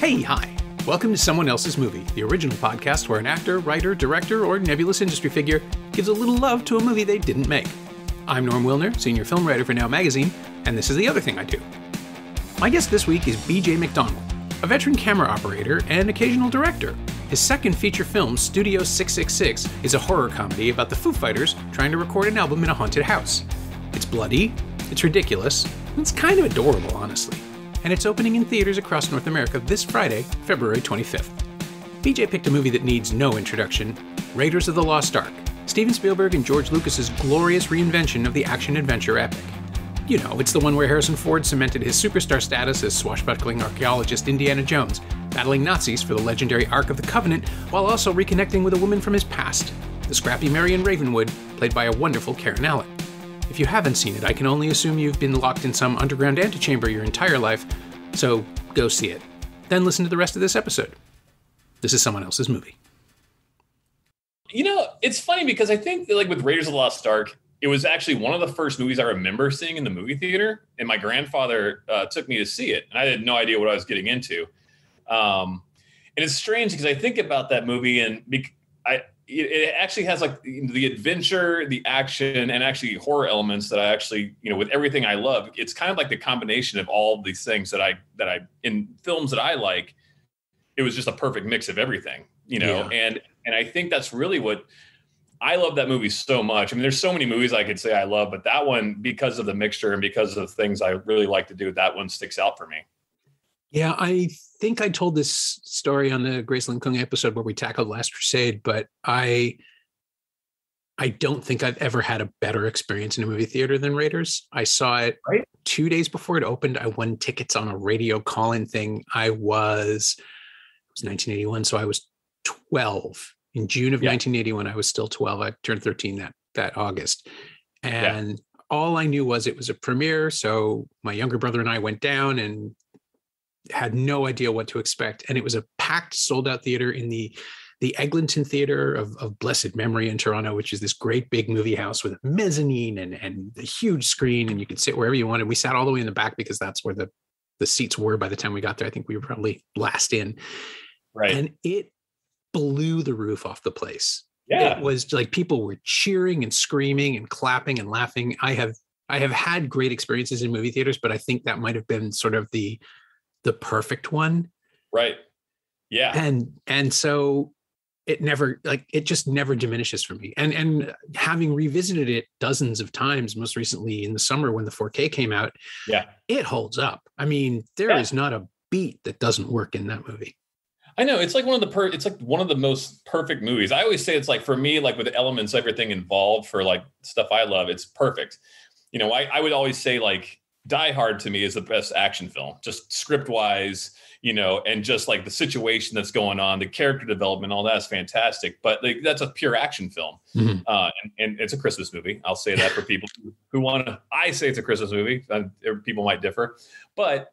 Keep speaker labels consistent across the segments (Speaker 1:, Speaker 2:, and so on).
Speaker 1: Hey, hi. Welcome to Someone Else's Movie, the original podcast where an actor, writer, director, or nebulous industry figure gives a little love to a movie they didn't make. I'm Norm Wilner, senior film writer for Now Magazine, and this is the other thing I do. My guest this week is BJ McDonnell, a veteran camera operator and occasional director. His second feature film, Studio 666, is a horror comedy about the Foo Fighters trying to record an album in a haunted house. It's bloody, it's ridiculous, and it's kind of adorable, honestly. And it's opening in theaters across North America this Friday, February 25th. BJ picked a movie that needs no introduction, Raiders of the Lost Ark, Steven Spielberg and George Lucas's glorious reinvention of the action-adventure epic. You know, it's the one where Harrison Ford cemented his superstar status as swashbuckling archaeologist Indiana Jones, battling Nazis for the legendary Ark of the Covenant, while also reconnecting with a woman from his past, the scrappy Marion Ravenwood, played by a wonderful Karen Allen. If you haven't seen it, I can only assume you've been locked in some underground antechamber your entire life, so go see it. Then listen to the rest of this episode. This is Someone Else's Movie.
Speaker 2: You know, it's funny because I think like with Raiders of the Lost Ark, it was actually one of the first movies I remember seeing in the movie theater, and my grandfather took me to see it, and I had no idea what I was getting into. And it's strange because I think about that movie, and it actually has like the adventure, the action, and actually horror elements that I actually, you know, with everything I love, it's kind of like the combination of all of these things that I in films that I like. It was just a perfect mix of everything, you know,
Speaker 1: Yeah.
Speaker 2: and I think that's really what I love that movie so much. I mean, there's so many movies I could say I love, but that one, because of the mixture and because of things I really like to do, that one sticks out for me.
Speaker 1: Yeah, I think I told this story on the Graceland Kung episode where we tackled Last Crusade, but I don't think I've ever had a better experience in a movie theater than Raiders. I saw it 2 days before it opened. I won tickets on a radio call-in thing. It was 1981, so I was 12. In June of 1981, I was still 12. I turned 13 that August. And all I knew was it was a premiere, so my younger brother and I went down and had no idea what to expect. And it was a packed, sold-out theater in the Eglinton Theater of blessed memory in Toronto, which is this great big movie house with a mezzanine and a huge screen, and you could sit wherever you wanted. We sat all the way in the back because that's where the seats were by the time we got there. I think we were probably last in. Right. And it blew the roof off the place. Yeah. It was like people were cheering and screaming and clapping and laughing. I have had great experiences in movie theaters, but I think that might have been sort of the perfect one.
Speaker 2: Right. Yeah.
Speaker 1: And so it just never diminishes for me. And having revisited it dozens of times, most recently in the summer when the 4K came out, it holds up. I mean, there is not a beat that doesn't work in that movie.
Speaker 2: I know it's like one of the most perfect movies. I always say it's like, for me, like with the elements, everything involved for like stuff I love, it's perfect. You know, I would always say like Die Hard to me is the best action film, just script wise, you know, and just like the situation that's going on, the character development, all that is fantastic. But like, that's a pure action film. Mm-hmm. And it's a Christmas movie. I'll say that for people who want to, I say it's a Christmas movie. People might differ, but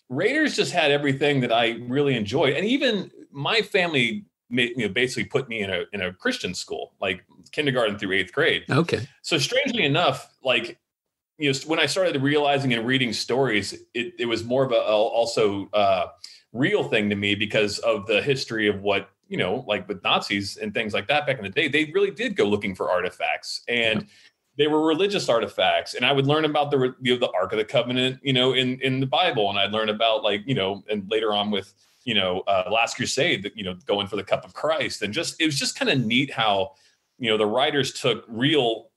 Speaker 2: Raiders just had everything that I really enjoyed. And even my family basically put me in a Christian school, like kindergarten through 8th grade.
Speaker 1: Okay.
Speaker 2: So strangely enough, like, you know, when I started realizing and reading stories, it was more of a real thing to me because of the history of what, you know, like with Nazis and things like that back in the day, they really did go looking for artifacts, and they were religious artifacts. And I would learn about the Ark of the Covenant, you know, in the Bible. And I'd learn about, like, you know, and later on with, you know, Last Crusade, you know, going for the cup of Christ. And it was just kind of neat how, you know, the writers took real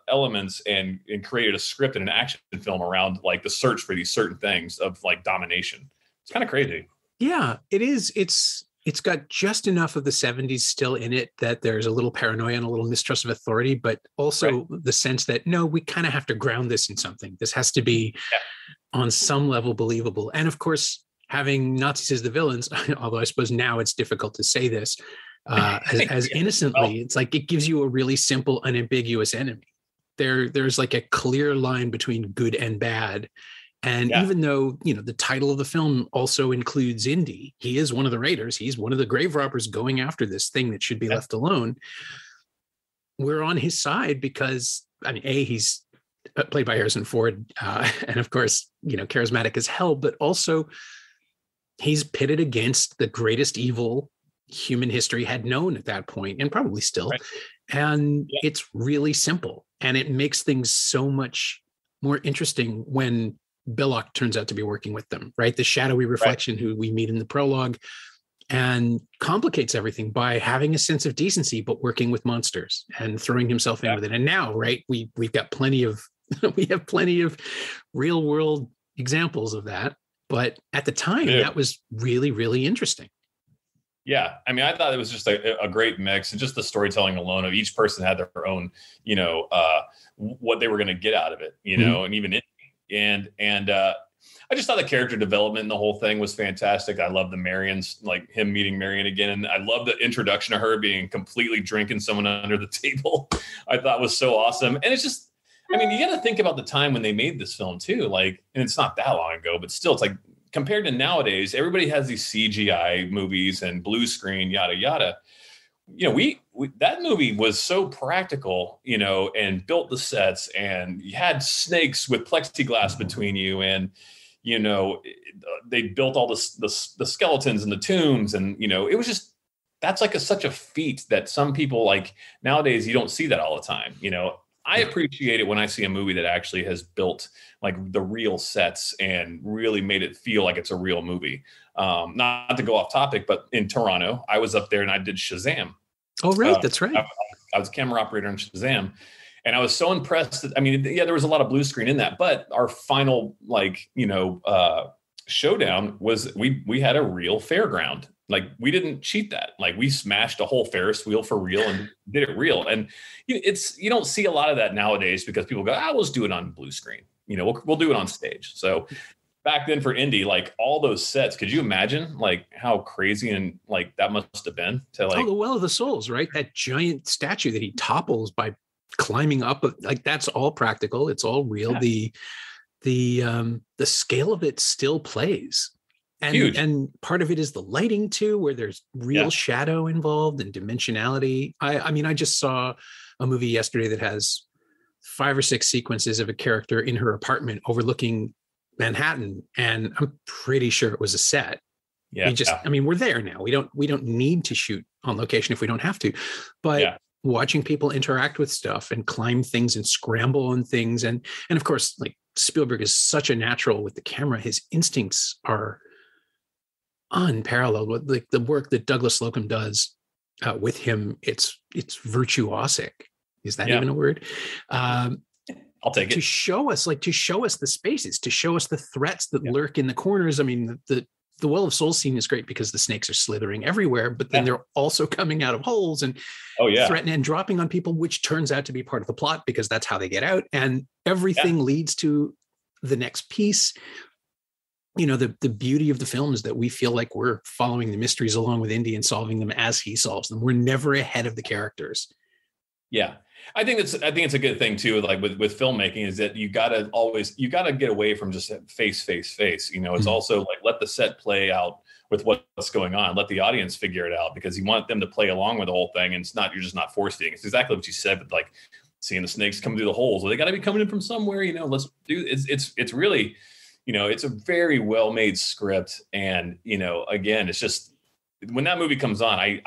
Speaker 2: elements and created a script and an action film around like the search for these certain things of like domination. It's kind of crazy.
Speaker 1: Yeah, it is. It's got just enough of the 70s still in it that there's a little paranoia and a little mistrust of authority, but also the sense that, no, we kind of have to ground this in something. This has to be on some level believable. And of course, having Nazis as the villains, although I suppose now it's difficult to say this, as innocently, it's like it gives you a really simple, unambiguous enemy. There's like a clear line between good and bad. And even though, you know, the title of the film also includes Indy, he is one of the raiders. He's one of the grave robbers going after this thing that should be left alone. We're on his side because, I mean, he's played by Harrison Ford, and of course, you know, charismatic as hell, but also he's pitted against the greatest evil human history had known at that point, and probably still.
Speaker 2: Right.
Speaker 1: And it's really simple, and it makes things so much more interesting when Belloc turns out to be working with them, right? The shadowy reflection who we meet in the prologue, and complicates everything by having a sense of decency, but working with monsters and throwing himself in with it. And now, right, we've got plenty of we have plenty of real world examples of that. But at the time, that was really, really interesting.
Speaker 2: Yeah. I mean, I thought it was just a great mix, and just the storytelling alone of each person had their own, what they were going to get out of it, and even I just thought the character development and the whole thing was fantastic. I love the Marions, like him meeting Marion again. And I love the introduction of her being completely drinking someone under the table. I thought was so awesome. And it's just, I mean, you got to think about the time when they made this film too. Like, and it's not that long ago, but still, it's like compared to nowadays, everybody has these CGI movies and blue screen, yada, yada. We that movie was so practical, and built the sets, and you had snakes with plexiglass between you, and they built all the skeletons and the tombs, and it was just, that's like such a feat that some people, like nowadays, you don't see that all the time. I appreciate it when I see a movie that actually has built like the real sets and really made it feel like it's a real movie. Not to go off topic, but in Toronto, I was up there and I did Shazam.
Speaker 1: Oh, right. That's right.
Speaker 2: I was a camera operator in Shazam. And I was so impressed that, I mean, yeah, there was a lot of blue screen in that, but our final, showdown was we had a real fairground. Like, we didn't cheat that. Like, we smashed a whole Ferris wheel for real and did it real. And you don't see a lot of that nowadays because people go, let's do it on blue screen. We'll do it on stage. So back then for indie, like all those sets, could you imagine like how crazy and like that must have been to like,
Speaker 1: the Well of the Souls, right? That giant statue that he topples by climbing up, like that's all practical. It's all real. Yeah. The scale of it still plays. And, huge. And part of it is the lighting too, where there's real shadow involved and dimensionality. I mean, I just saw a movie yesterday that has 5 or 6 sequences of a character in her apartment overlooking Manhattan, and I'm pretty sure it was a set. Yeah. I mean, we're there now. We don't need to shoot on location if we don't have to, but watching people interact with stuff and climb things and scramble on things. And of course, like Spielberg is such a natural with the camera. His instincts are unparalleled. With the work that Douglas Slocum does with him, it's virtuosic. Is that even a word?
Speaker 2: I'll take it.
Speaker 1: To show us the spaces, to show us the threats that lurk in the corners. I mean, the Well of Souls scene is great because the snakes are slithering everywhere, but then they're also coming out of holes and threatening and dropping on people, which turns out to be part of the plot because that's how they get out. And everything leads to the next piece. The beauty of the film is that we feel like we're following the mysteries along with Indy and solving them as he solves them. We're never ahead of the characters.
Speaker 2: Yeah. I think it's a good thing too, like with filmmaking, is that you gotta get away from just face. It's also like, let the set play out with what's going on. Let the audience figure it out, because you want them to play along with the whole thing. And you're just not forced it. It's exactly what you said, but like seeing the snakes come through the holes. Well, they got to be coming in from somewhere, let's do it's really, it's a very well-made script. And, again, it's just, when that movie comes on,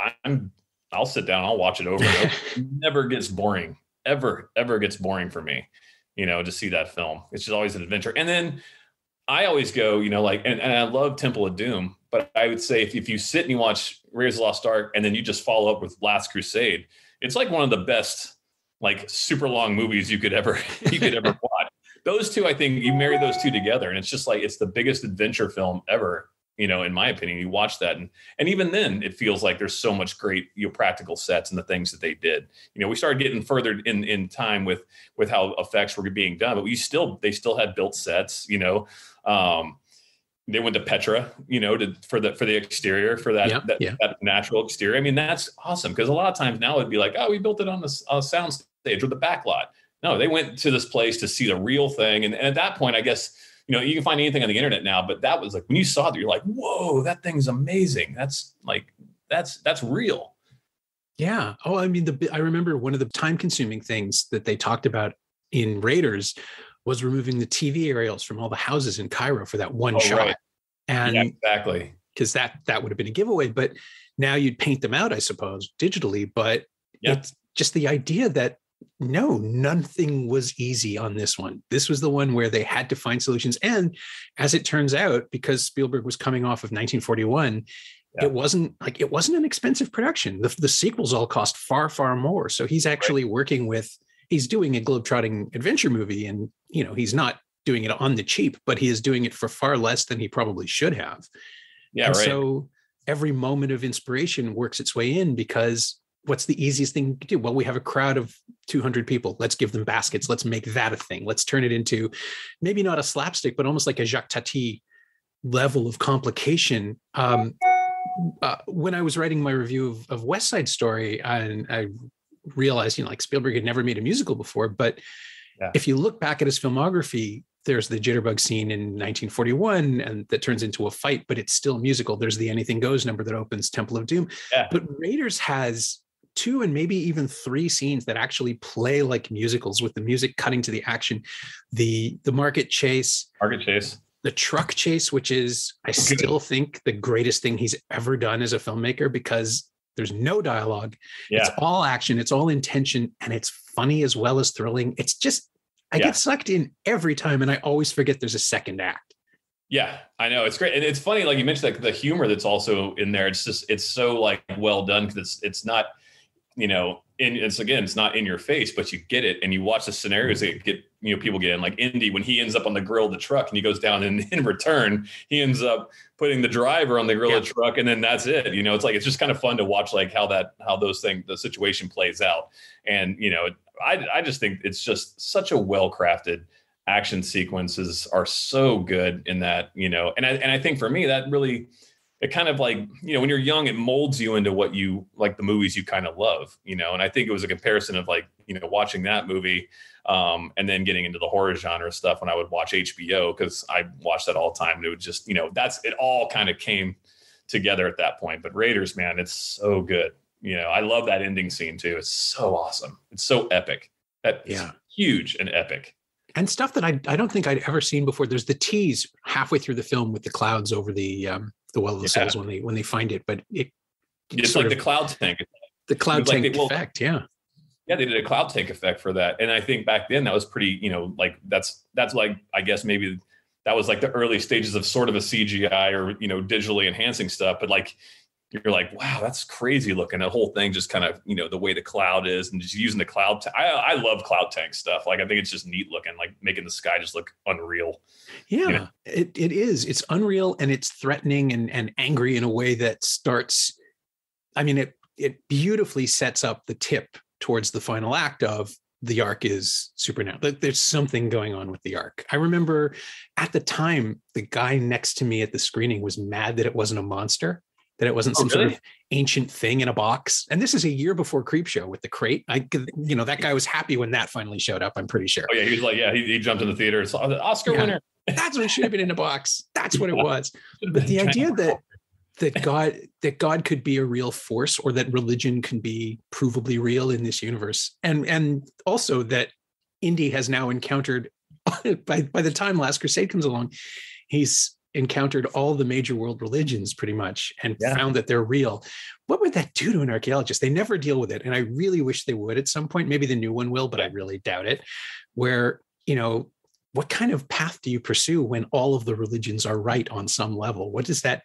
Speaker 2: I'll sit down, I'll watch it over and over. It never gets boring, ever gets boring for me, to see that film. It's just always an adventure. And then I always go, and I love Temple of Doom, but I would say if you sit and you watch Raiders of the Lost Ark and then you just follow up with Last Crusade, it's like one of the best, like super long movies you could ever watch. Those two, I think you marry those two together and it's just like, it's the biggest adventure film ever. In my opinion, you watch that and even then it feels like there's so much great, practical sets and the things that they did. We started getting further in time with how effects were being done, but they still had built sets. They went to Petra, for the exterior, for that natural exterior. I mean, that's awesome, because a lot of times now it'd be like, we built it on a sound stage or the back lot. No, they went to this place to see the real thing, and at that point, I guess. You can find anything on the internet now, but that was like, when you saw that, you're like, whoa, that thing's amazing. That's real.
Speaker 1: Yeah. Oh, I mean, I remember one of the time-consuming things that they talked about in Raiders was removing the TV aerials from all the houses in Cairo for that one shot. Right. And
Speaker 2: exactly.
Speaker 1: because that would have been a giveaway. But now you'd paint them out, I suppose, digitally. But it's just the idea that no, nothing was easy on this one. This was the one where they had to find solutions. And as it turns out, because Spielberg was coming off of 1941, it wasn't an expensive production. The sequels all cost far, far more. So he's actually working with, he's doing a globetrotting adventure movie, and, you know, he's not doing it on the cheap, but he is doing it for far less than he probably should have. Yeah. And so every moment of inspiration works its way in, because what's the easiest thing to do? Well, we have a crowd of 200 people. Let's give them baskets. Let's make that a thing. Let's turn it into maybe not a slapstick, but almost like a Jacques Tati level of complication. When I was writing my review of West Side Story, I realized, you know, like Spielberg had never made a musical before, but if you look back at his filmography, there's the Jitterbug scene in 1941, and that turns into a fight, but it's still musical. There's the Anything Goes number that opens Temple of Doom. But Raiders has 2 and maybe even 3 scenes that actually play like musicals, with the music cutting to the action. The market chase, the truck chase, which is, I still think, the greatest thing he's ever done as a filmmaker, because there's no dialogue. It's all action. It's all intention. And it's funny as well as thrilling. It's just, I get sucked in every time, and I always forget there's a second act.
Speaker 2: Yeah, I know. It's great. And it's funny, like you mentioned, like the humor that's also in there. It's just, it's so like well done, because it's not, you know, it's not in your face, but you get it. And you watch the scenarios that get, you know, people get in, like Indy, when he ends up on the grill of the truck and he goes down, and in return, he ends up putting the driver on the grill of the truck. And then that's it. You know, it's like, it's just kind of fun to watch, like how those things, the situation plays out. And, you know, I just think it's just such a well-crafted action sequences are so good in that, you know, and I think for me, that really, it kind of like, you know, when you're young, it molds you into what you like, the movies you kind of love, you know. And I think it was a comparison of like, you know, watching that movie and then getting into the horror genre stuff when I would watch HBO, because I watched that all the time. And it would just, you know, it all kind of came together at that point. But Raiders, man, it's so good. You know, I love that ending scene too. It's so awesome. It's so epic. That's huge and epic.
Speaker 1: And stuff that I don't think I'd ever seen before. There's the tease halfway through the film with the clouds over the Well of the Souls when they find it, but
Speaker 2: it's like the cloud tank.
Speaker 1: The cloud tank effect, yeah,
Speaker 2: they did a cloud tank effect for that, and I think back then that was pretty, you know, like that's like, I guess maybe that was like the early stages of sort of a CGI or, you know, digitally enhancing stuff, but like you're like, wow, that's crazy looking. The whole thing just kind of, you know, the way the cloud is and just using the cloud. I love cloud tank stuff. Like, I think it's just neat looking, like making the sky just look unreal.
Speaker 1: Yeah,
Speaker 2: you know?
Speaker 1: It is. It's unreal, and it's threatening and angry in a way that starts, I mean, it beautifully sets up the tip towards the final act of the Ark is supernatural. There's something going on with the Ark. I remember at the time, the guy next to me at the screening was mad that it wasn't a monster, that it wasn't some sort of ancient thing in a box. And this is a year before Creepshow with the crate. You know, that guy was happy when that finally showed up, I'm pretty sure.
Speaker 2: Oh yeah, he was like, he jumped in the theater, saw the Oscar winner.
Speaker 1: That's what it should have been in a box. That's what it was. But the idea that God could be a real force, or that religion can be provably real in this universe. And also that Indy has now encountered, by the time Last Crusade comes along, he's encountered all the major world religions pretty much, and found that they're real. What would that do to an archaeologist? They never deal with it. And I really wish they would at some point. Maybe the new one will, but I really doubt it. Where, you know, what kind of path do you pursue when all of the religions are right on some level? What does that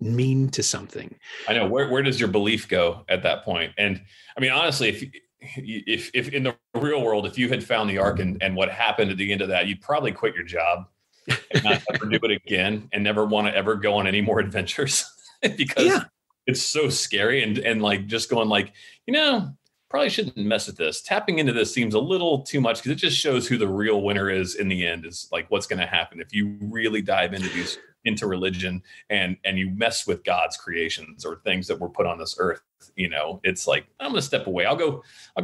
Speaker 1: mean to something?
Speaker 2: I know. Where does your belief go at that point? And I mean, honestly, if in the real world, if you had found the Ark and what happened at the end of that, you'd probably quit your job and not ever do it again, and never want to ever go on any more adventures because it's so scary. And like just going like, you know, probably shouldn't mess with this. Tapping into this seems a little too much, because it just shows who the real winner is in the end, is like what's going to happen if you really dive into religion and you mess with God's creations or things that were put on this earth. You know, it's like, I'm going to step away. I'll go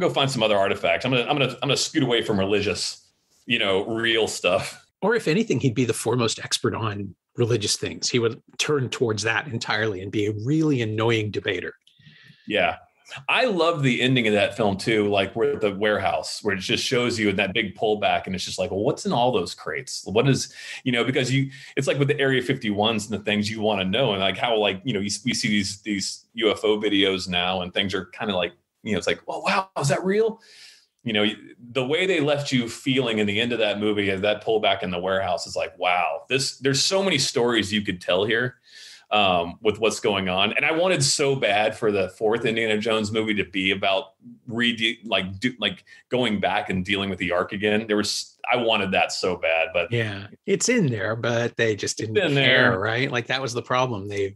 Speaker 2: find some other artifacts. I'm going to scoot away from religious, you know, real stuff.
Speaker 1: Or if anything, he'd be the foremost expert on religious things. He would turn towards that entirely and be a really annoying debater.
Speaker 2: Yeah. I love the ending of that film too, like where the warehouse, where it just shows you in that big pullback, and it's just like, well, what's in all those crates? What is, because it's like with the Area 51s and the things you want to know, and like how, like, we see these UFO videos now, and things are kind of like, it's like, oh wow, is that real? The way they left you feeling in the end of that movie, as that pullback in the warehouse, is like, wow, there's so many stories you could tell here. With what's going on. And I wanted so bad for the fourth Indiana Jones movie to be about going back and dealing with the Ark again. I wanted that so bad, but
Speaker 1: yeah, it's in there, but they just didn't care, there. Right? Like that was the problem. We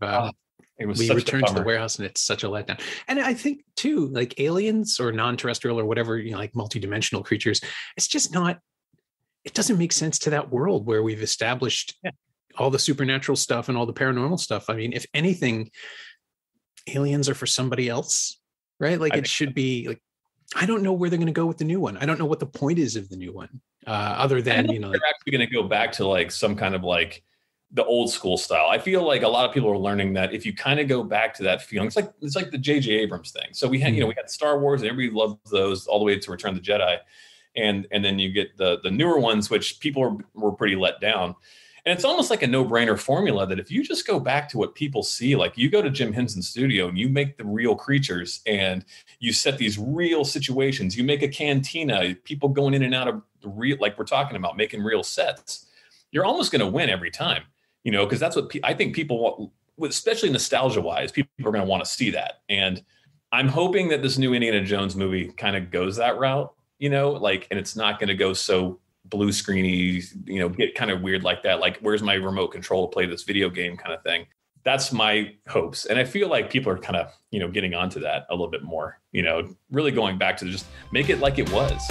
Speaker 1: returned to the warehouse, and it's such a letdown. And I think too, like aliens or non-terrestrial or whatever, like multidimensional creatures, it's just not, it doesn't make sense to that world where we've established all the supernatural stuff and all the paranormal stuff. I mean, if anything, aliens are for somebody else, right? Like it should be like, I don't know where they're going to go with the new one. I don't know what the point is of the new one, other than,
Speaker 2: they're actually going to go back to like some kind of like the old school style. I feel like a lot of people are learning that if you kind of go back to that feeling, it's like the J.J. Abrams thing. So we had, we had Star Wars, and everybody loved those all the way to Return of the Jedi. And then you get the newer ones, which people were pretty let down. And it's almost like a no-brainer formula that if you just go back to what people see, like you go to Jim Henson's studio and you make the real creatures and you set these real situations, you make a cantina, people going in and out of the real, like we're talking about, making real sets, you're almost going to win every time, because that's what I think people want, especially nostalgia-wise, people are going to want to see that. And I'm hoping that this new Indiana Jones movie kind of goes that route, and it's not going to go so blue screeny, get kind of weird like that. Like, where's my remote control to play this video game kind of thing. That's my hopes. And I feel like people are kind of, getting onto that a little bit more, really going back to just make it like it was.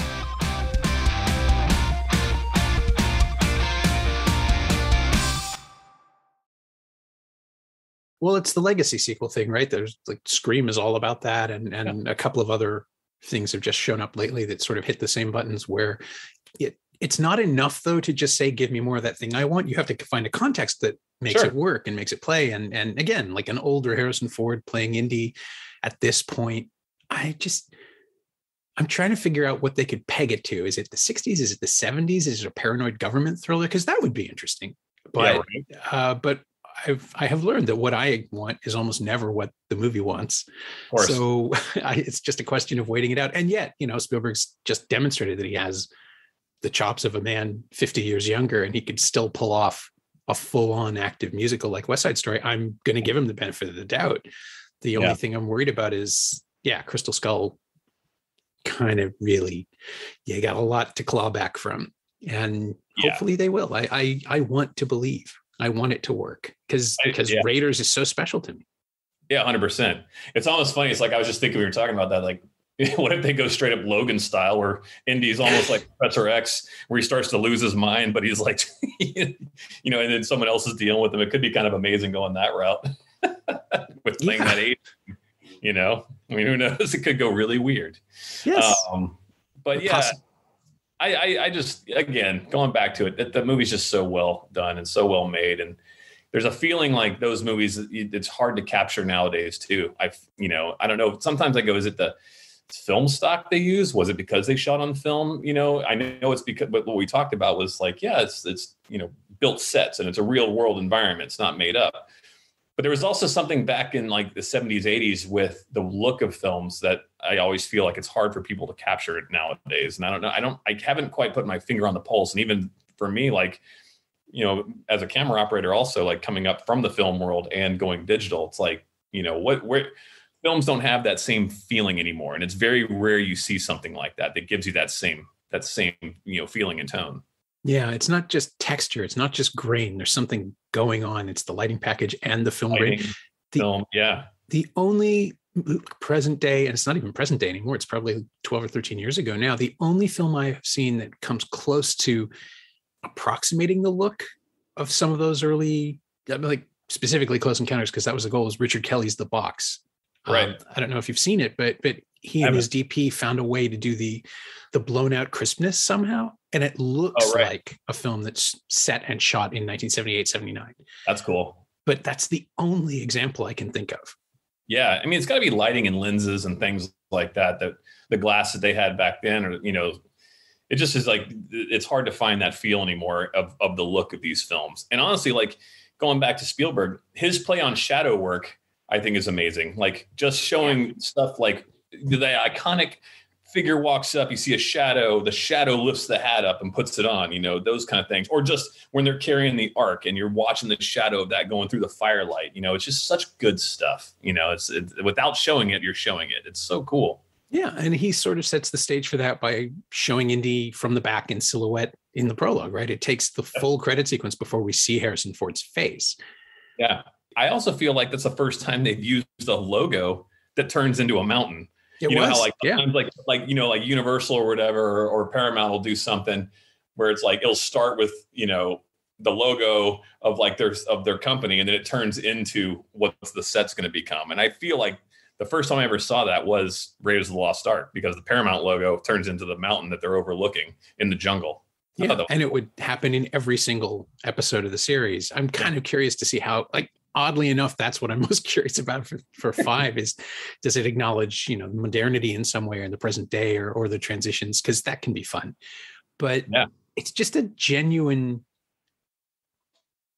Speaker 1: Well, it's the legacy sequel thing, right? There's like Scream is all about that. And a couple of other things have just shown up lately that sort of hit the same buttons, where it's not enough, though, to just say, give me more of that thing I want. You have to find a context that makes it work and makes it play. And again, like an older Harrison Ford playing Indy at this point, I'm trying to figure out what they could peg it to. Is it the 60s? Is it the 70s? Is it a paranoid government thriller? Because that would be interesting. But but I have learned that what I want is almost never what the movie wants. So it's just a question of waiting it out. And yet, Spielberg's just demonstrated that he has the chops of a man 50 years younger, and he could still pull off a full-on active musical like West Side Story. I'm going to give him the benefit of the doubt. The only thing I'm worried about is, Crystal Skull kind of really, you got a lot to claw back from, and hopefully they will. I want to believe. I want it to work because Raiders is so special to me.
Speaker 2: Yeah, 100%. It's almost funny. It's like, I was just thinking, we were talking about that, like, what if they go straight up Logan style, where Indy's almost like Professor X, where he starts to lose his mind, but he's like, and then someone else is dealing with him. It could be kind of amazing going that route with playing that age. I mean, who knows? It could go really weird.
Speaker 1: Yes.
Speaker 2: But I just, again, going back to it, the movie's just so well done and so well made. And there's a feeling like those movies, it's hard to capture nowadays too. I don't know. Sometimes I go, is it the film stock they use? Was it because they shot on film? I know it's because, but what we talked about was like, it's built sets and it's a real world environment. It's not made up. But there was also something back in like the 70s, 80s with the look of films that I always feel like it's hard for people to capture it nowadays. And I don't know, I haven't quite put my finger on the pulse. And even for me, like, as a camera operator, also like coming up from the film world and going digital, it's like, where films don't have that same feeling anymore. And it's very rare you see something like that gives you that same feeling and tone.
Speaker 1: Yeah, it's not just texture. It's not just grain. There's something going on. It's the lighting package and the film grain. The only present day, and it's not even present day anymore, it's probably 12 or 13 years ago now, the only film I've seen that comes close to approximating the look of some of those early, like specifically Close Encounters, because that was the goal, is Richard Kelly's The Box.
Speaker 2: Right.
Speaker 1: I don't know if you've seen it, but he and his DP found a way to do the blown out crispness somehow. And it looks like a film that's set and shot in 1978, 79.
Speaker 2: That's cool.
Speaker 1: But that's the only example I can think of.
Speaker 2: Yeah. I mean, it's got to be lighting and lenses and things like that, that the glass that they had back then, or, it just is like, it's hard to find that feel anymore of the look of these films. And honestly, like going back to Spielberg, his play on shadow work, I think is amazing. Like just showing stuff like the iconic figure walks up, you see a shadow, the shadow lifts the hat up and puts it on, those kind of things. Or just when they're carrying the ark and you're watching the shadow of that going through the firelight, it's just such good stuff. It's without showing it, you're showing it. It's so cool.
Speaker 1: Yeah, and he sort of sets the stage for that by showing Indy from the back in silhouette in the prologue, right? It takes the full credit sequence before we see Harrison Ford's face.
Speaker 2: Yeah. I also feel like that's the first time they've used a logo that turns into a mountain. How like Universal or whatever, or Paramount will do something where it's like, it'll start with, the logo of like their company, and then it turns into what the set's going to become. And I feel like the first time I ever saw that was Raiders of the Lost Ark, because the Paramount logo turns into the mountain that they're overlooking in the jungle.
Speaker 1: Yeah, and it would happen in every single episode of the series. I'm kind of curious to see how, like, oddly enough, that's what I'm most curious about for 5 is, does it acknowledge, modernity in some way or in the present day or the transitions? Because that can be fun. But it's just a genuine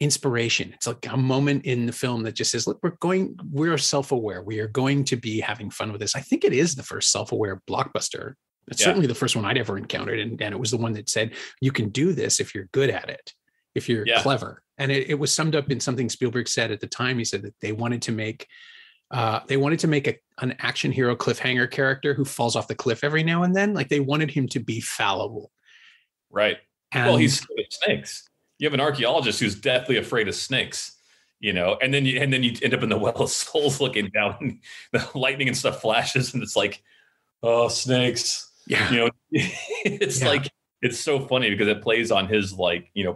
Speaker 1: inspiration. It's like a moment in the film that just says, look, we're self-aware. We are going to be having fun with this. I think it is the first self-aware blockbuster. It's certainly the first one I'd ever encountered. And it was the one that said, you can do this if you're good at it, if you're clever. And it was summed up in something Spielberg said at the time. He said that they wanted to make an action hero cliffhanger character who falls off the cliff every now and then. Like, they wanted him to be fallible.
Speaker 2: Right. Well, he's scared of snakes. You have an archaeologist who's deathly afraid of snakes, and then you end up in the Well of Souls looking down, and the lightning and stuff flashes, and it's like, oh, snakes. Yeah. It's like, it's so funny because it plays on his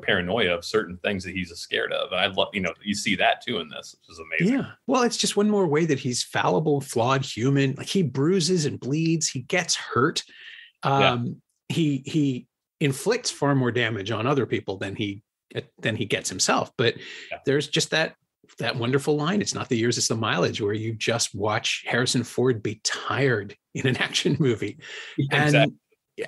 Speaker 2: paranoia of certain things that he's scared of. And I love, you see that too in this, which is amazing. Yeah.
Speaker 1: Well, it's just one more way that he's fallible, flawed human. Like, he bruises and bleeds. He gets hurt. He inflicts far more damage on other people than he gets himself. But there's just that wonderful line. It's not the years, it's the mileage, where you just watch Harrison Ford be tired in an action movie. Exactly. And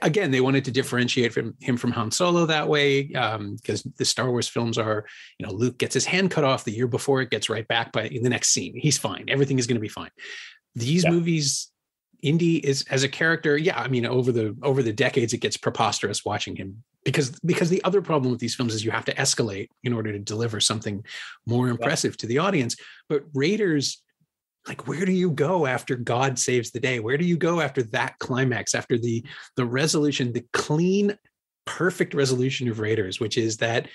Speaker 1: again, they wanted to differentiate him from Han Solo that way, because the Star Wars films are, Luke gets his hand cut off the year before, it gets right back in the next scene. He's fine. Everything is going to be fine. These movies, Indy is, as a character, over the decades, it gets preposterous watching him, because the other problem with these films is you have to escalate in order to deliver something more impressive to the audience. But Raiders, like, where do you go after God saves the day? Where do you go after that climax, after the resolution, the clean, perfect resolution of Raiders, which is that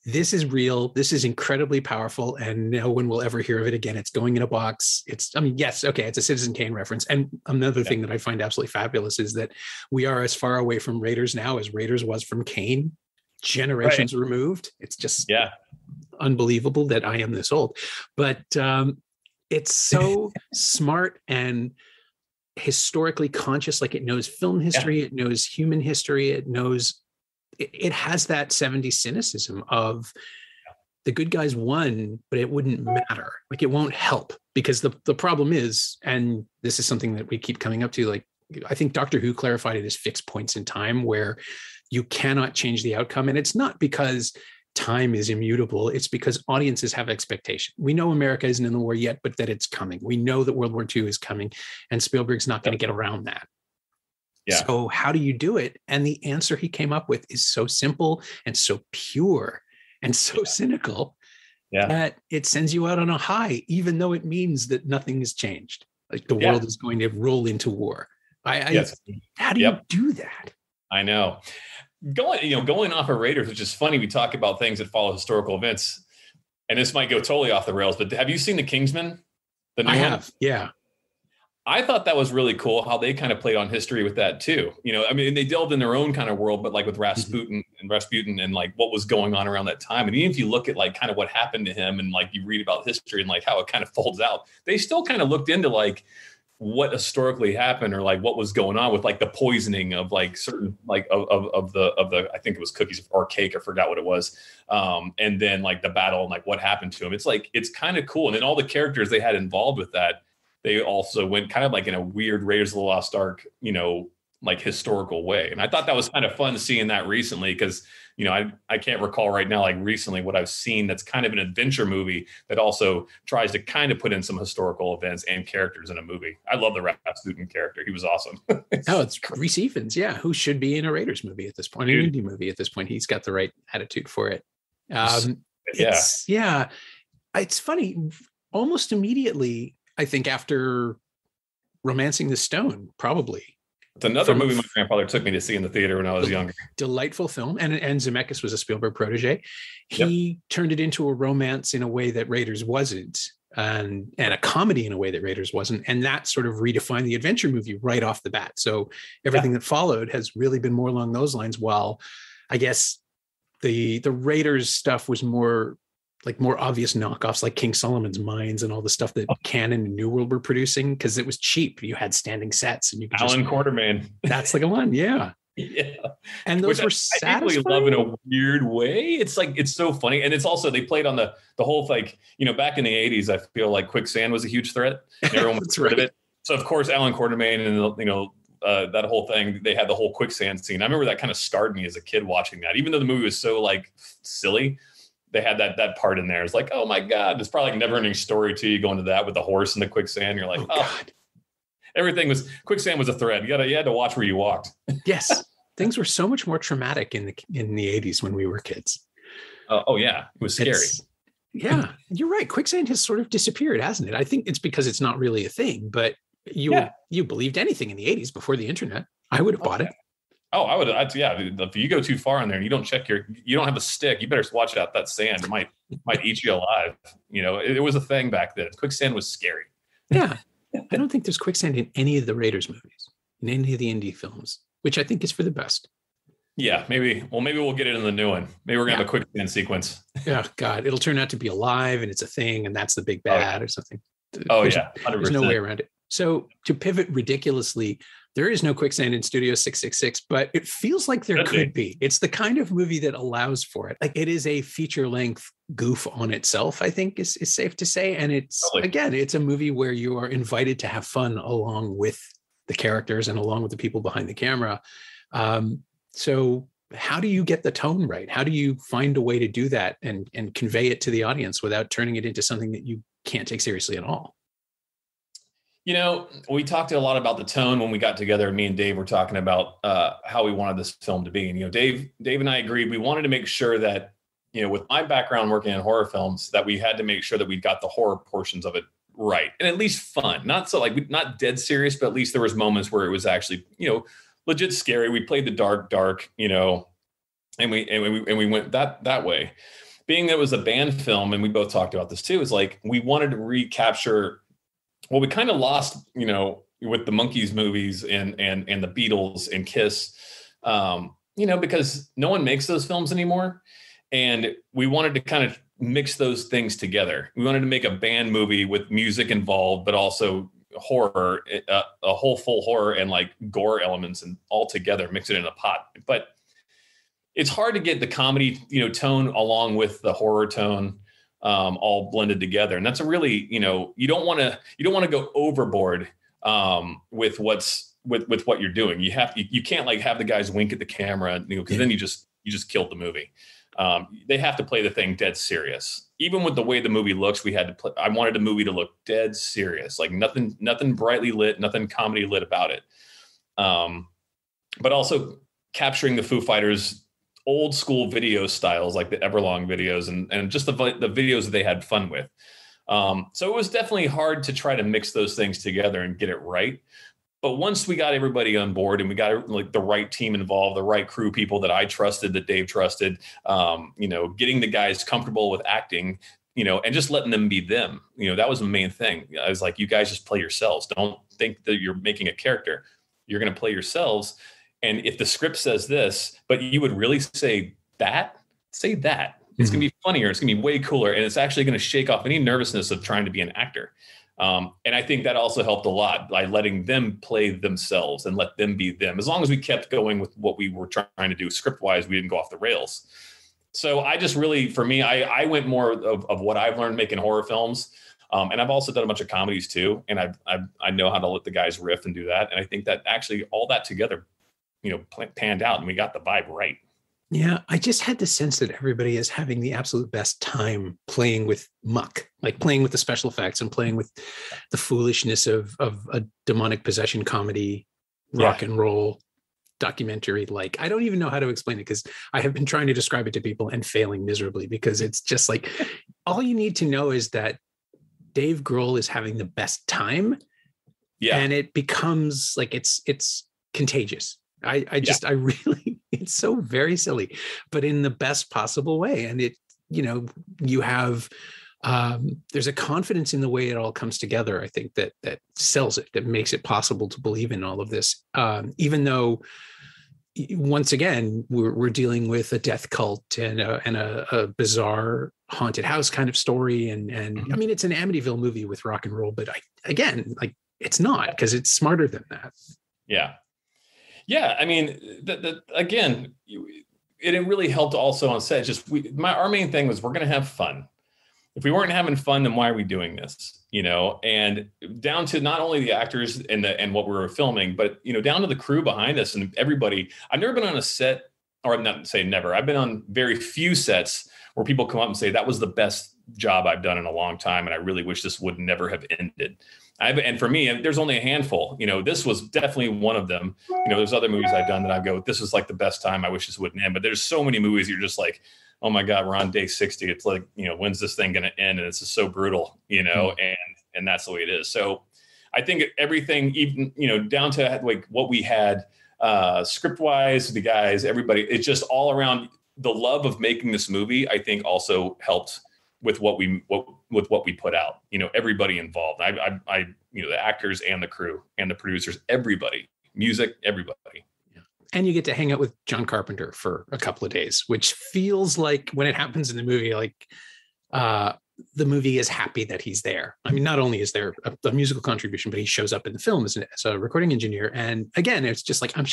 Speaker 1: this is real, this is incredibly powerful, and no one will ever hear of it again. It's going in a box. It's a Citizen Kane reference. And another thing that I find absolutely fabulous is that we are as far away from Raiders now as Raiders was from Kane, generations removed. It's just unbelievable that I am this old. But it's so smart and historically conscious. Like, it knows film history, it knows human history, it has that 70s cynicism of the good guys won, but it wouldn't matter. Like, it won't help, because the problem is, and this is something that we keep coming up to, like, I think Doctor Who clarified it as fixed points in time where you cannot change the outcome. And it's not because time is immutable. It's because audiences have expectation. We know America isn't in the war yet, but that it's coming. We know that World War II is coming, and Spielberg's not going to get around that. Yeah. So how do you do it? And the answer he came up with is so simple and so pure and so cynical that it sends you out on a high, even though it means that nothing has changed. Like, the world is going to roll into war. How do you do that?
Speaker 2: I know. Going off of Raiders, which is funny, we talk about things that follow historical events, and this might go totally off the rails, but have you seen The Kingsman?
Speaker 1: I have. Yeah.
Speaker 2: I thought that was really cool how they kind of played on history with that too. They delved in their own kind of world, but like with Rasputin and like what was going on around that time. And even if you look at like kind of what happened to him and like you read about history and like how it kind of folds out, they still kind of looked into like what historically happened or like what was going on with like the poisoning of like certain like of the I think it was cookies or cake, I forgot what it was, and then like the battle and like what happened to him. It's like it's kind of cool, and then all the characters they had involved with that, they also went kind of like in a weird Raiders of the Lost Ark, like historical way. And I thought that was kind of fun seeing that recently because, I can't recall right now, like recently what I've seen that's kind of an adventure movie that also tries to kind of put in some historical events and characters in a movie. I love the Rasputin character. He was awesome.
Speaker 1: Oh, it's Reese Evans. Yeah. Who should be in a Raiders movie at this point, an indie movie at this point. He's got the right attitude for it. It's funny. Almost immediately, I think after Romancing the Stone, probably.
Speaker 2: It's another movie my grandfather took me to see in the theater when I was younger.
Speaker 1: Delightful film. And Zemeckis was a Spielberg protege. He turned it into a romance in a way that Raiders wasn't, and a comedy in a way that Raiders wasn't. And that sort of redefined the adventure movie right off the bat. So everything that followed has really been more along those lines, while I guess the Raiders stuff was more obvious knockoffs like King Solomon's Mines and all the stuff that Canon and New World were producing because it was cheap. You had standing sets and you could
Speaker 2: Alan Quartermain.
Speaker 1: That's like a one. Yeah.
Speaker 2: Yeah.
Speaker 1: And those were satisfying.
Speaker 2: I really love in a weird way. It's like, it's so funny. And it's also, they played on the whole, like, back in the 80s, I feel like quicksand was a huge threat. Everyone was afraid of it. So of course, Alan Quartermain and, that whole thing, they had the whole quicksand scene. I remember that kind of scarred me as a kid watching that, even though the movie was so like silly. They had that part in there. It's like, oh my God, it's probably like never ending story to you going to that with the horse and the quicksand. You're like, oh God. Quicksand was a threat. You had to watch where you walked.
Speaker 1: Yes. Things were so much more traumatic in the 80s when we were kids.
Speaker 2: Oh yeah. It was scary.
Speaker 1: Yeah. You're right. Quicksand has sort of disappeared, hasn't it? I think it's because it's not really a thing, but you believed anything in the 80s before the internet. I would have bought it.
Speaker 2: Oh, I would. If you go too far in there and you don't check you don't have a stick, you better watch out that sand. It might eat you alive. It was a thing back then. Quicksand was scary.
Speaker 1: Yeah. I don't think there's quicksand in any of the Raiders movies, in any of the indie films, which I think is for the best.
Speaker 2: Yeah, maybe we'll get it in the new one. Maybe we're gonna have a quicksand sequence.
Speaker 1: Yeah, God, it'll turn out to be alive and it's a thing and that's the big bad or something.
Speaker 2: There's
Speaker 1: 100%. No way around it. So to pivot ridiculously, there is no quicksand in Studio 666, but it feels like there could be. It's the kind of movie that allows for it. Like it is a feature-length goof on itself, I think is safe to say. And it's, again, it's a movie where you are invited to have fun along with the characters and along with the people behind the camera. So how do you get the tone right? How do you find a way to do that and convey it to the audience without turning it into something that you can't take seriously at all?
Speaker 2: We talked a lot about the tone when we got together. Me and Dave were talking about how we wanted this film to be. And, Dave and I agreed we wanted to make sure that, with my background working in horror films, that we had to make sure that we got the horror portions of it right. And at least fun, not not dead serious, but at least there was moments where it was actually, legit scary. We played the dark, and we went that way. Being that it was a band film, and we both talked about this too, is like we wanted to recapture what we kind of lost, with the Monkees movies and the Beatles and Kiss, because no one makes those films anymore. And we wanted to kind of mix those things together. We wanted to make a band movie with music involved, but also horror, a whole full horror and like gore elements and all together, mix it in a pot. But it's hard to get the comedy, tone along with the horror tone. All blended together. And that's a really, you don't want to go overboard with what you're doing. You can't like have the guys wink at the camera, because then you just killed the movie. They have to play the thing dead serious. Even with the way the movie looks, I wanted the movie to look dead serious, like nothing brightly lit, nothing comedy lit about it. But also capturing the Foo Fighters old school video styles, like the Everlong videos and just the videos that they had fun with. So it was definitely hard to try to mix those things together and get it right. But once we got everybody on board and we got like the right team involved, the right crew people that I trusted, that Dave trusted, getting the guys comfortable with acting, and just letting them be them, that was the main thing. I was like, you guys just play yourselves. Don't think that you're making a character. You're going to play yourselves. And if the script says this, but you would really say that. It's going to be funnier. It's going to be way cooler. And it's actually going to shake off any nervousness of trying to be an actor. And I think that also helped a lot by letting them play themselves and let them be them. As long as we kept going with what we were trying to do script wise, we didn't go off the rails. So I just really, for me, I went more of what I've learned making horror films. And I've also done a bunch of comedies too. And I know how to let the guys riff and do that. And I think that actually all that together, panned out and we got the vibe right.
Speaker 1: Yeah, I just had the sense that everybody is having the absolute best time playing with muck, like playing with the special effects and playing with the foolishness of a demonic possession comedy, rock and roll documentary. Like, I don't even know how to explain it because I have been trying to describe it to people and failing miserably because it's just like, all you need to know is that Dave Grohl is having the best time. Yeah. And it becomes like, it's contagious. I really, it's so very silly, but in the best possible way. And it, you have, there's a confidence in the way it all comes together. I think that sells it, that makes it possible to believe in all of this. Even though once again, we're dealing with a death cult and a bizarre haunted house kind of story. And I mean, it's an Amityville movie with rock and roll, but it's not, because it's smarter than that.
Speaker 2: Yeah. Yeah, I mean, again, it really helped also on set. Just our main thing was we're going to have fun. If we weren't having fun, then why are we doing this? And down to not only the actors and what we were filming, but down to the crew behind us and everybody. I've never been on a set, or not say never. I've been on very few sets where people come up and say that was the best job I've done in a long time, and I really wish this would never have ended. And for me, there's only a handful. This was definitely one of them. There's other movies I've done that I go, this was like the best time. I wish this wouldn't end. But there's so many movies you're just like, oh my God, we're on day 60. It's like, when's this thing going to end? And it's just so brutal, and that's the way it is. So I think everything, even, down to like what we had script wise, the guys, everybody, it's just all around the love of making this movie, I think also helped with what we put out, everybody involved. I the actors and the crew and the producers, everybody, music, everybody.
Speaker 1: Yeah. And you get to hang out with John Carpenter for a couple of days, which feels like when it happens in the movie, like the movie is happy that he's there. I mean, not only is there a musical contribution, but he shows up in the film as a recording engineer. And again, it's just like, I'm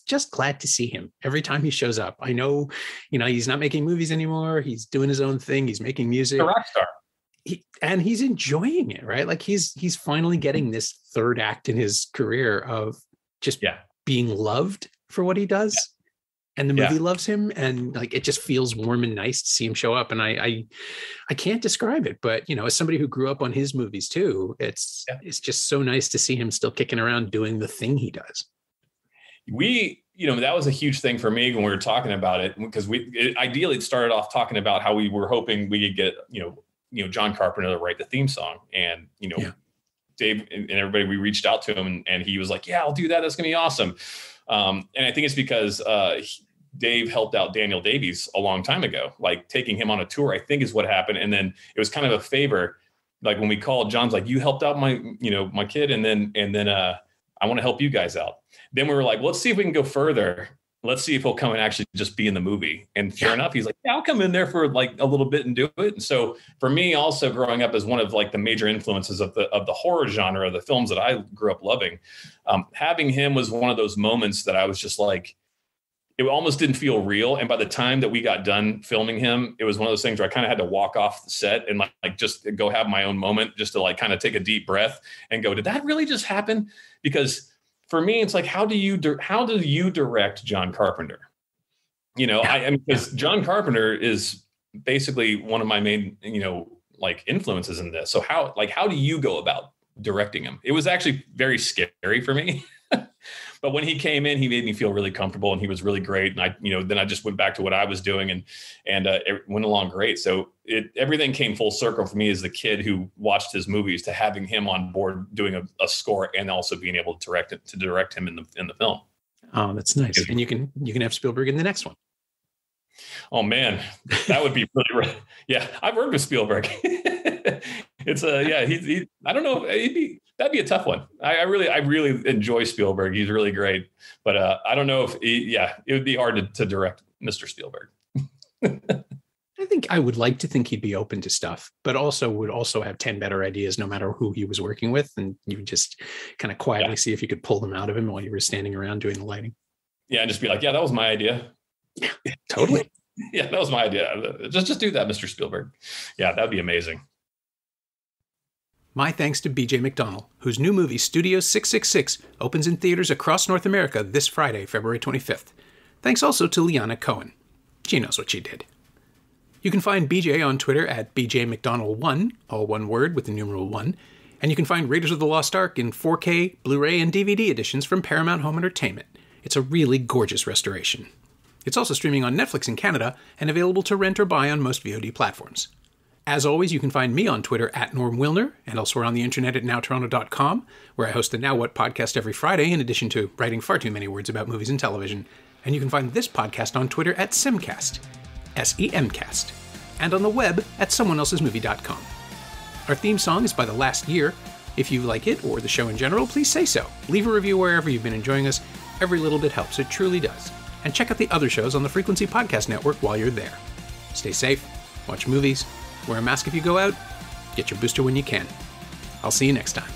Speaker 1: just glad to see him every time he shows up. I know, he's not making movies anymore. He's doing his own thing. He's making music.
Speaker 2: A rock star.
Speaker 1: And he's enjoying it, right? Like he's finally getting this third act in his career of just being loved for what he does. Yeah. And the movie loves him, and like it just feels warm and nice to see him show up. And I can't describe it, but as somebody who grew up on his movies too, it's just so nice to see him still kicking around doing the thing he does.
Speaker 2: That was a huge thing for me when we were talking about it, because ideally it started off talking about how we were hoping we could get John Carpenter to write the theme song, and Dave and everybody, we reached out to him, and he was like, "Yeah, I'll do that. That's gonna be awesome." And I think it's because Dave helped out Daniel Davies a long time ago, like taking him on a tour, I think is what happened. And then it was kind of a favor. Like when we called, John's like, you helped out my kid. And then I want to help you guys out. Then we were like, let's see if we can go further. Let's see if he'll come and actually just be in the movie. And sure enough, he's like, yeah, I'll come in there for like a little bit and do it. And so for me also growing up as one of like the major influences of the horror genre, the films that I grew up loving, having him was one of those moments that I was just like, it almost didn't feel real. And by the time that we got done filming him, it was one of those things where I kind of had to walk off the set and like just go have my own moment, just to like kind of take a deep breath and go, did that really just happen? Because for me, it's like, how do you direct John Carpenter? Because John Carpenter is basically one of my main, like influences in this. So how do you go about directing him? It was actually very scary for me. But when he came in, he made me feel really comfortable, and he was really great. And then I just went back to what I was doing, and it went along great. So everything came full circle for me as the kid who watched his movies to having him on board doing a score and also being able to direct him in the film.
Speaker 1: Oh, that's nice. And you can have Spielberg in the next one.
Speaker 2: Oh man, that would be really, yeah. I've worked with Spielberg. It's I don't know. That'd be a tough one. I really enjoy Spielberg. He's really great, but I don't know if it would be hard to direct Mr. Spielberg.
Speaker 1: I think I would like to think he'd be open to stuff, but also would also have 10 better ideas no matter who he was working with. And you would just kind of quietly see if you could pull them out of him while you were standing around doing the lighting.
Speaker 2: Yeah, and just be like, yeah, that was my idea.
Speaker 1: Yeah, totally.
Speaker 2: Yeah, that was my idea. Just do that, Mr. Spielberg. Yeah, that'd be amazing.
Speaker 1: My thanks to BJ McDonnell, whose new movie Studio 666 opens in theaters across North America this Friday, February 25th. Thanks also to Liana Cohen. She knows what she did. You can find BJ on Twitter at BJMcDonnell1, all one word with the numeral 1, and you can find Raiders of the Lost Ark in 4K, Blu-ray, and DVD editions from Paramount Home Entertainment. It's a really gorgeous restoration. It's also streaming on Netflix in Canada and available to rent or buy on most VOD platforms. As always, you can find me on Twitter at Norm Wilner and elsewhere on the internet at nowtoronto.com, where I host the Now What podcast every Friday, in addition to writing far too many words about movies and television. And you can find this podcast on Twitter at Semcast, SEMcast, and on the web at someoneelsesmovie.com. Our theme song is by The Last Year. If you like it, or the show in general, please say so. Leave a review wherever you've been enjoying us. Every little bit helps, it truly does. And check out the other shows on the Frequency Podcast Network while you're there. Stay safe, watch movies, wear a mask if you go out, get your booster when you can. I'll see you next time.